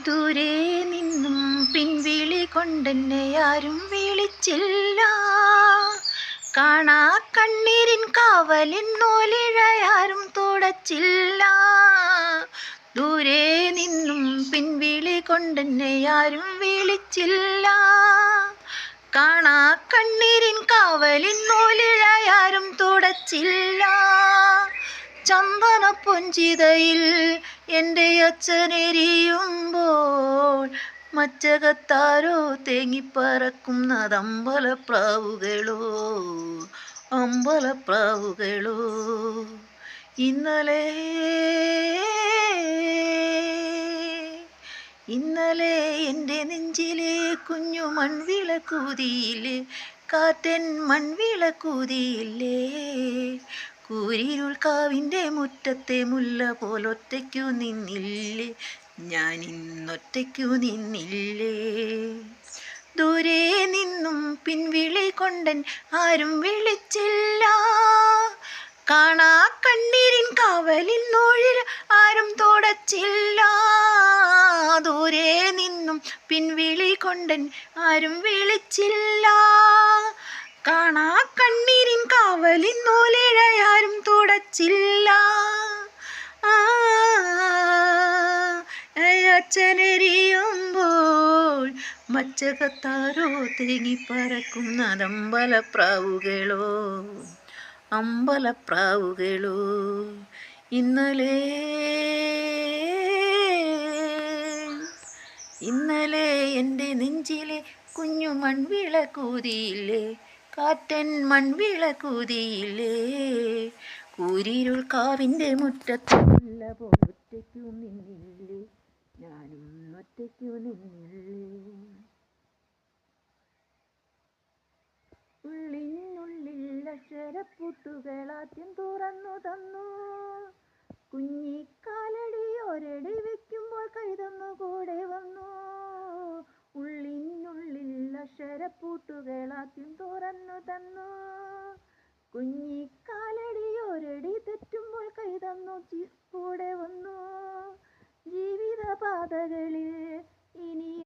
ദൂരെ നിന്നും പിൻവിളി കൊണ്ടെന്നെ ആരും വിളിച്ചില്ല. കാണാ കണ്ണീരിൻ കാവലിൻ നൂലിഴയാരും തുടച്ചില്ല. ദൂരെ നിന്നും പിൻവിളി കൊണ്ടെന്നെ ആരും വിളിച്ചില്ല. കാണാ കണ്ണീരിൻ കാവലിൻ നൂലിഴയാരും തുടച്ചില്ല. ചന്ദന പൊഞ്ചിതയിൽ എൻ്റെ അച്ഛനെരിയുമ്പോൾ മച്ചകത്താരോ തേങ്ങിപ്പറക്കുന്നത് അമ്പലപ്രാവുകളോ, അമ്പലപ്രാവുകളോ. ഇന്നലെ ഇന്നലെ എൻ്റെ നെഞ്ചിലെ കുഞ്ഞു മൺവിളക്കൂതിയില്ലേ, കാറ്റൻ മൺവിളക്കൂതിയില്ലേ. കൂരിരുൾ കാവിൻ്റെ മുറ്റത്തെ മുല്ല പോലൊറ്റയ്ക്കു നിന്നില്ലേ, ഞാൻ ഇന്നൊറ്റയ്ക്കു നിന്നില്ലേ. ദൂരെ നിന്നും പിൻവിളി കൊണ്ടൻ ആരും വിളിച്ചില്ല. കാണാ കണ്ണീരിൻ കാവലിൻ നൂഴിൽ ആരും തുടച്ചില്ല. ദൂരെ നിന്നും പിൻവിളി കൊണ്ടൻ ആരും വിളിച്ചില്ല. കാണാ കണ്ണീരിൻ കാവലിൻ നൂലിഴയാരും തുടച്ചില്ല. അച്ഛനെരിയുമ്പോൾ മച്ചകത്താരോ തേങ്ങിപ്പറക്കുന്നത് അമ്പലപ്രാവുകളോ, അമ്പലപ്രാവുകളോ. ഇന്നലെ എൻ്റെ നെഞ്ചിലെ കുഞ്ഞു മൺവിളക്കൂതിയില്ലേ, കാറ്റൻ മൺവിളക്കൂതിയില്ലേ. കൂരിരുൾ കാവിൻ്റെ മുറ്റത്ത് മുല്ല പോലൊറ്റയ്ക്കു നിന്നില്ലേ, ഞാനും ഒറ്റയ്ക്കു നിന്നില്ലേ. ഉള്ളിനുള്ളിൽ അക്ഷരപ്പൂട്ടുകളാദ്യം തുറന്നു തന്നു. കുഞ്ഞിക്കാലടി ഒരടി വയ്ക്കുമ്പോൾ കൈതന്നു കൂടെ വന്നു. ഉള്ളിനുള്ളിൽ അക്ഷരപ്പൂട്ടുകളാദ്യം തുറന്നു തന്നു. കുഞ്ഞിക്കാലടി ഒരടി തെറ്റുമ്പോൾ കൈതന്നു കൂടെ വന്നു. ജീവിതപാതകളിൽ ഇനി